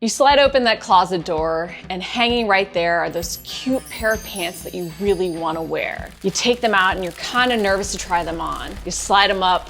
You slide open that closet door, and hanging right there are those cute pair of pants that you really want to wear. You take them out and you're kind of nervous to try them on. You slide them up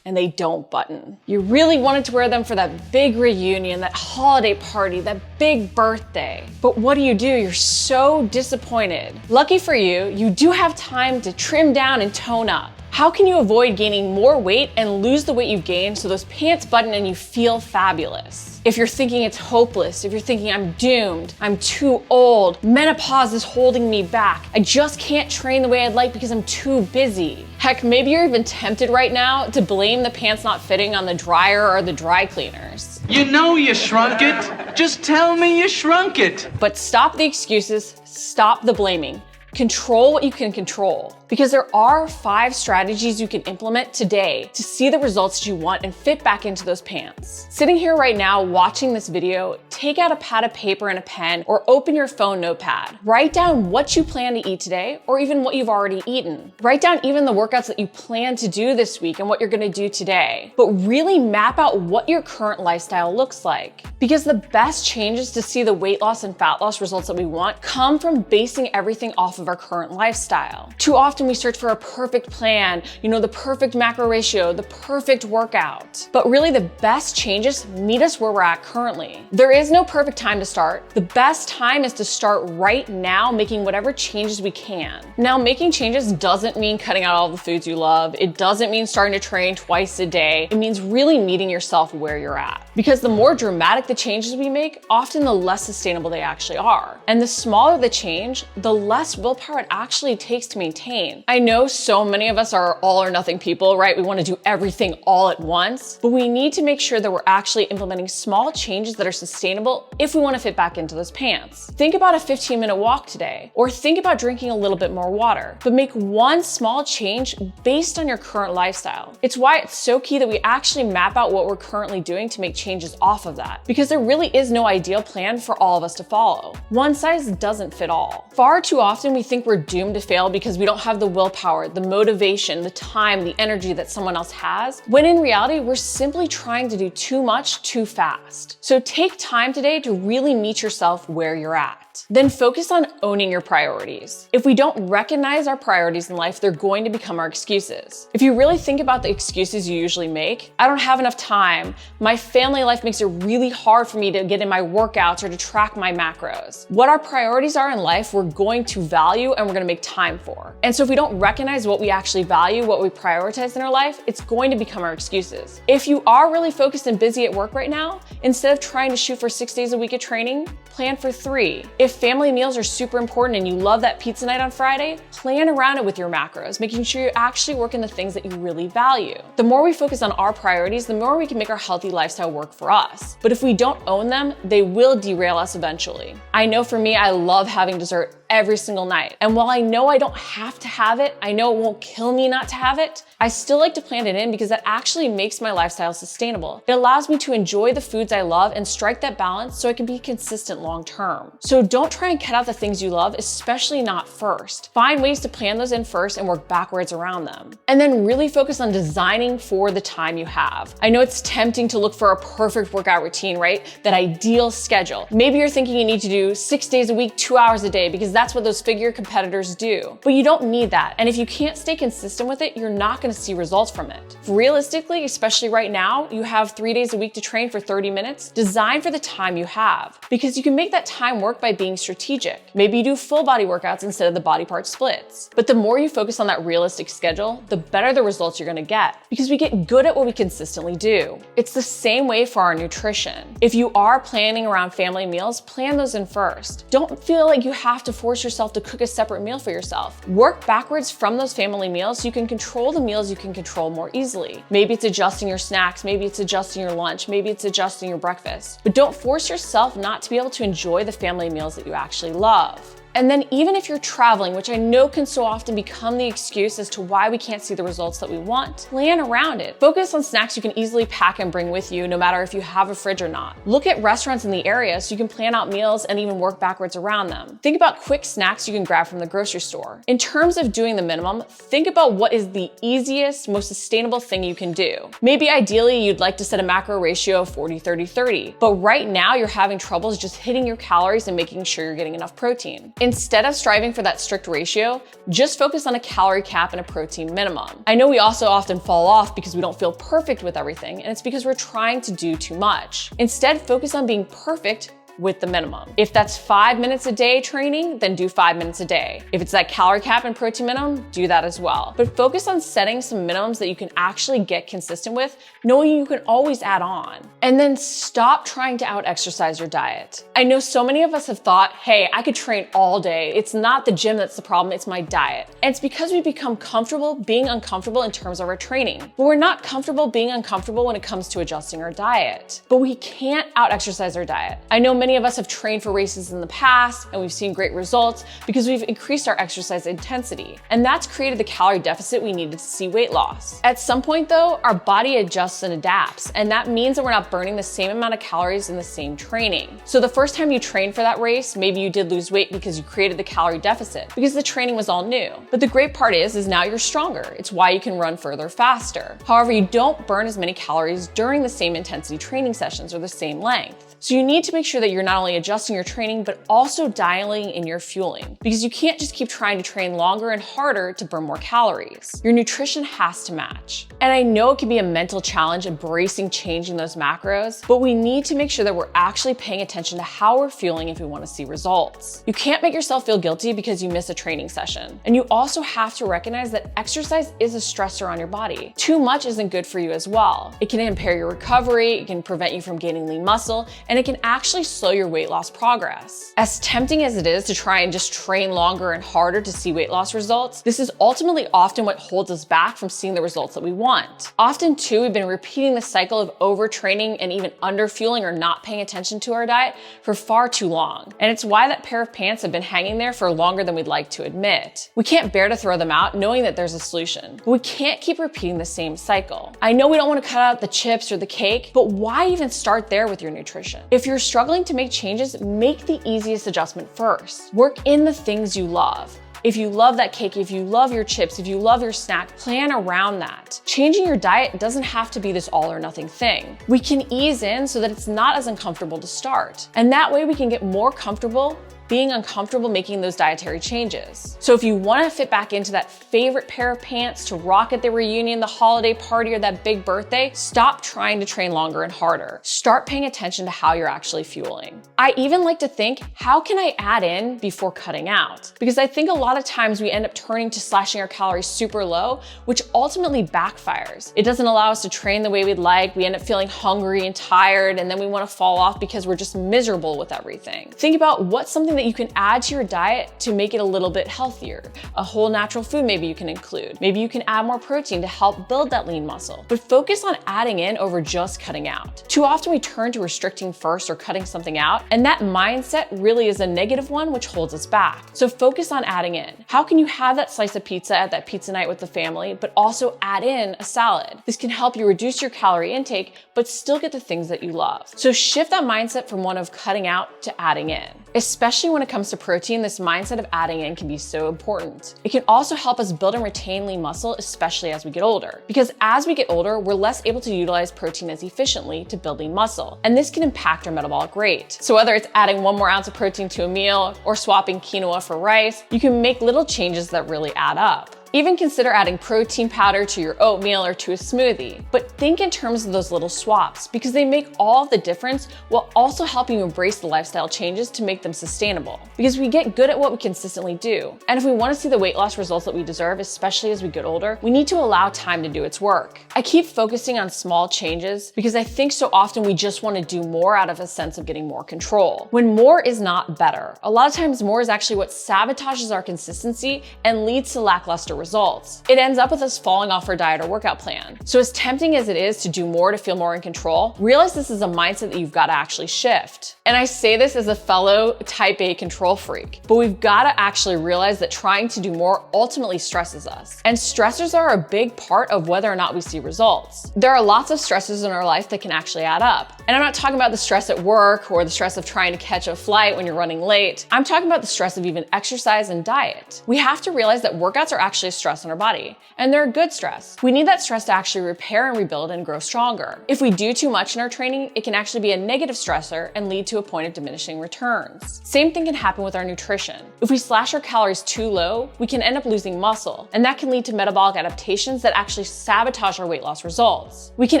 and they don't button. You really wanted to wear them for that big reunion, that holiday party, that big birthday. But what do? You're so disappointed. Lucky for you, you do have time to trim down and tone up. How can you avoid gaining more weight and lose the weight you've gained so those pants button and you feel fabulous? If you're thinking it's hopeless, if you're thinking I'm doomed, I'm too old, menopause is holding me back, I just can't train the way I'd like because I'm too busy. Heck, maybe you're even tempted right now to blame the pants not fitting on the dryer or the dry cleaners. You know you shrunk it. Just tell me you shrunk it. But stop the excuses, stop the blaming. Control what you can control, because there are 5 strategies you can implement today to see the results you want and fit back into those pants. Sitting here right now watching this video, take out a pad of paper and a pen or open your phone notepad. Write down what you plan to eat today or even what you've already eaten. Write down even the workouts that you plan to do this week and what you're gonna do today. But really map out what your current lifestyle looks like. Because the best changes to see the weight loss and fat loss results that we want come from basing everything off of our current lifestyle. Too often we search for a perfect plan, the perfect macro ratio, the perfect workout. But really the best changes meet us where we're at currently. There is no perfect time to start. The best time is to start right now, making whatever changes we can. Now, making changes doesn't mean cutting out all the foods you love. It doesn't mean starting to train twice a day. It means really meeting yourself where you're at. Because the more dramatic the changes we make, often the less sustainable they actually are. And the smaller the change, the less willpower it actually takes to maintain. I know so many of us are all or nothing people, right? We want to do everything all at once, but we need to make sure that we're actually implementing small changes that are sustainable if we want to fit back into those pants. Think about a 15-minute walk today, or think about drinking a little bit more water, but make one small change based on your current lifestyle. It's why it's so key that we actually map out what we're currently doing to make changes off of that, because there really is no ideal plan for all of us to follow. One size doesn't fit all. Far too often we think we're doomed to fail because we don't have the willpower, the motivation, the time, the energy that someone else has, when in reality, we're simply trying to do too much too fast. So take time today to really meet yourself where you're at. Then focus on owning your priorities. If we don't recognize our priorities in life, they're going to become our excuses. If you really think about the excuses you usually make, I don't have enough time, my family life makes it really hard for me to get in my workouts or to track my macros. What our priorities are in life, we're going to value and we're going to make time for. And so if we don't recognize what we actually value, what we prioritize in our life, it's going to become our excuses. If you are really focused and busy at work right now, instead of trying to shoot for 6 days a week of training, plan for 3. If family meals are super important and you love that pizza night on Friday, plan around it with your macros, making sure you actually work in the things that you really value. The more we focus on our priorities, the more we can make our healthy lifestyle work for us. But if we don't own them, they will derail us eventually. I know for me, I love having dessert every single night. And while I know I don't have to have it, I know it won't kill me not to have it, I still like to plan it in because that actually makes my lifestyle sustainable. It allows me to enjoy the foods I love and strike that balance so I can be consistent long term. So don't try and cut out the things you love, especially not first. Find ways to plan those in first and work backwards around them. And then really focus on designing for the time you have. I know it's tempting to look for a perfect workout routine, right? That ideal schedule. Maybe you're thinking you need to do 6 days a week, 2 hours a day, because that's what those figure competitors do. But you don't need that. And if you can't stay consistent with it, you're not going to see results from it. Realistically, especially right now, you have 3 days a week to train for 30 minutes. Design for the time you have, because you can make that time work by being strategic. Maybe you do full body workouts instead of the body part splits. But the more you focus on that realistic schedule, the better the results you're going to get, because we get good at what we consistently do. It's the same way for our nutrition. If you are planning around family meals, plan those in first. Don't feel like you have to force yourself to cook a separate meal for yourself. Work backwards from those family meals so you can control the meals you can control more easily. Maybe it's adjusting your snacks, maybe it's adjusting your lunch, maybe it's adjusting your breakfast. But don't force yourself not to be able to enjoy the family meals that you actually love. And then even if you're traveling, which I know can so often become the excuse as to why we can't see the results that we want, plan around it. Focus on snacks you can easily pack and bring with you no matter if you have a fridge or not. Look at restaurants in the area so you can plan out meals and even work backwards around them. Think about quick snacks you can grab from the grocery store. In terms of doing the minimum, think about what is the easiest, most sustainable thing you can do. Maybe ideally you'd like to set a macro ratio of 40-30-30, but right now you're having troubles just hitting your calories and making sure you're getting enough protein. Instead of striving for that strict ratio, just focus on a calorie cap and a protein minimum. I know we also often fall off because we don't feel perfect with everything, and it's because we're trying to do too much. Instead, focus on being perfect with the minimum. If that's 5 minutes a day training, then do 5 minutes a day. If it's that calorie cap and protein minimum, do that as well. But focus on setting some minimums that you can actually get consistent with, knowing you can always add on. And then stop trying to out-exercise your diet. I know so many of us have thought, hey, I could train all day. It's not the gym that's the problem, it's my diet. And it's because we become comfortable being uncomfortable in terms of our training. But we're not comfortable being uncomfortable when it comes to adjusting our diet. But we can't out-exercise our diet. I know many of us have trained for races in the past and we've seen great results because we've increased our exercise intensity. And that's created the calorie deficit we needed to see weight loss. At some point though, our body adjusts and adapts, and that means that we're not burning the same amount of calories in the same training. So the first time you trained for that race, maybe you did lose weight because you created the calorie deficit, because the training was all new. But the great part is now you're stronger. It's why you can run further faster. However, you don't burn as many calories during the same intensity training sessions or the same length. So you need to make sure that you're not only adjusting your training, but also dialing in your fueling, because you can't just keep trying to train longer and harder to burn more calories. Your nutrition has to match. And I know it can be a mental challenge embracing changing those macros, but we need to make sure that we're actually paying attention to how we're fueling if we want to see results. You can't make yourself feel guilty because you miss a training session. And you also have to recognize that exercise is a stressor on your body. Too much isn't good for you as well. It can impair your recovery, it can prevent you from gaining lean muscle, and it can actually slow your weight loss progress. As tempting as it is to try and just train longer and harder to see weight loss results, this is ultimately often what holds us back from seeing the results that we want. Often too, we've been repeating the cycle of overtraining and even underfueling or not paying attention to our diet for far too long. And it's why that pair of pants have been hanging there for longer than we'd like to admit. We can't bear to throw them out knowing that there's a solution, but we can't keep repeating the same cycle. I know we don't want to cut out the chips or the cake, but why even start there with your nutrition? If you're struggling to make changes, make the easiest adjustment first. Work in the things you love. If you love that cake, if you love your chips, if you love your snack, plan around that. Changing your diet doesn't have to be this all or nothing thing. We can ease in so that it's not as uncomfortable to start. And that way we can get more comfortable being uncomfortable making those dietary changes. So if you want to fit back into that favorite pair of pants to rock at the reunion, the holiday party, or that big birthday, stop trying to train longer and harder. Start paying attention to how you're actually fueling. I even like to think, how can I add in before cutting out? Because I think a lot of times we end up turning to slashing our calories super low, which ultimately backfires. It doesn't allow us to train the way we'd like. We end up feeling hungry and tired, and then we want to fall off because we're just miserable with everything. Think about what's something that you can add to your diet to make it a little bit healthier. A whole natural food maybe you can include. Maybe you can add more protein to help build that lean muscle. But focus on adding in over just cutting out. Too often we turn to restricting first or cutting something out, and that mindset really is a negative one which holds us back. So focus on adding in. How can you have that slice of pizza at that pizza night with the family, but also add in a salad? This can help you reduce your calorie intake, but still get the things that you love. So shift that mindset from one of cutting out to adding in. Especially when it comes to protein, this mindset of adding in can be so important. It can also help us build and retain lean muscle, especially as we get older. Because as we get older, we're less able to utilize protein as efficiently to build lean muscle. And this can impact our metabolic rate. So whether it's adding 1 more ounce of protein to a meal or swapping quinoa for rice, you can make little changes that really add up. Even consider adding protein powder to your oatmeal or to a smoothie. But think in terms of those little swaps, because they make all the difference while also helping you embrace the lifestyle changes to make them sustainable. Because we get good at what we consistently do. And if we want to see the weight loss results that we deserve, especially as we get older, we need to allow time to do its work. I keep focusing on small changes because I think so often we just want to do more out of a sense of getting more control. When more is not better. A lot of times more is actually what sabotages our consistency and leads to lackluster results. It ends up with us falling off our diet or workout plan. So as tempting as it is to do more to feel more in control, realize this is a mindset that you've got to actually shift. And I say this as a fellow type A control freak, but we've got to actually realize that trying to do more ultimately stresses us. And stressors are a big part of whether or not we see results. There are lots of stresses in our life that can actually add up. And I'm not talking about the stress at work or the stress of trying to catch a flight when you're running late. I'm talking about the stress of even exercise and diet. We have to realize that workouts are actually a stress on our body, and they're a good stress. We need that stress to actually repair and rebuild and grow stronger. If we do too much in our training, it can actually be a negative stressor and lead to a point of diminishing returns. Same thing can happen with our nutrition. If we slash our calories too low, we can end up losing muscle, and that can lead to metabolic adaptations that actually sabotage our weight loss results. We can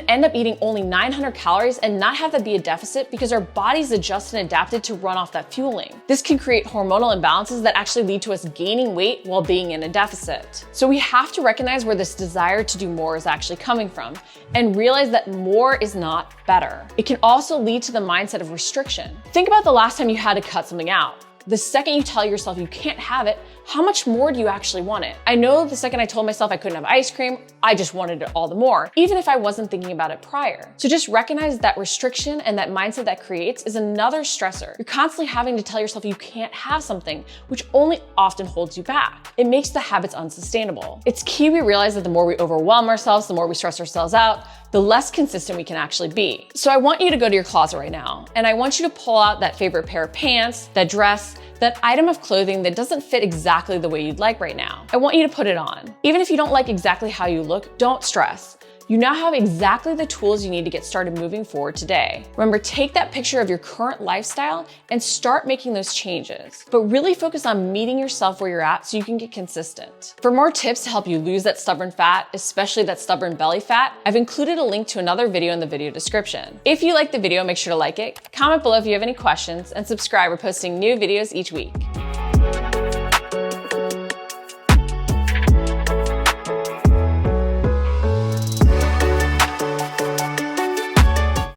end up eating only 900 calories and not have that be a deficit because our body's adjusted and adapted to run off that fueling. This can create hormonal imbalances that actually lead to us gaining weight while being in a deficit. So we have to recognize where this desire to do more is actually coming from and realize that more is not better. It can also lead to the mindset of restriction. Think about the last time you had to cut something out. The second you tell yourself you can't have it, how much more do you actually want it? I know the second I told myself I couldn't have ice cream, I just wanted it all the more, even if I wasn't thinking about it prior. So just recognize that restriction and that mindset that creates is another stressor. You're constantly having to tell yourself you can't have something, which only often holds you back. It makes the habits unsustainable. It's key we realize that the more we overwhelm ourselves, the more we stress ourselves out, the less consistent we can actually be. So I want you to go to your closet right now, and I want you to pull out that favorite pair of pants, that dress, that item of clothing that doesn't fit exactly the way you'd like right now. I want you to put it on. Even if you don't like exactly how you look, don't stress. You now have exactly the tools you need to get started moving forward today. Remember, take that picture of your current lifestyle and start making those changes, but really focus on meeting yourself where you're at so you can get consistent. For more tips to help you lose that stubborn fat, especially that stubborn belly fat, I've included a link to another video in the video description. If you like the video, make sure to like it, comment below if you have any questions, and subscribe. We're posting new videos each week.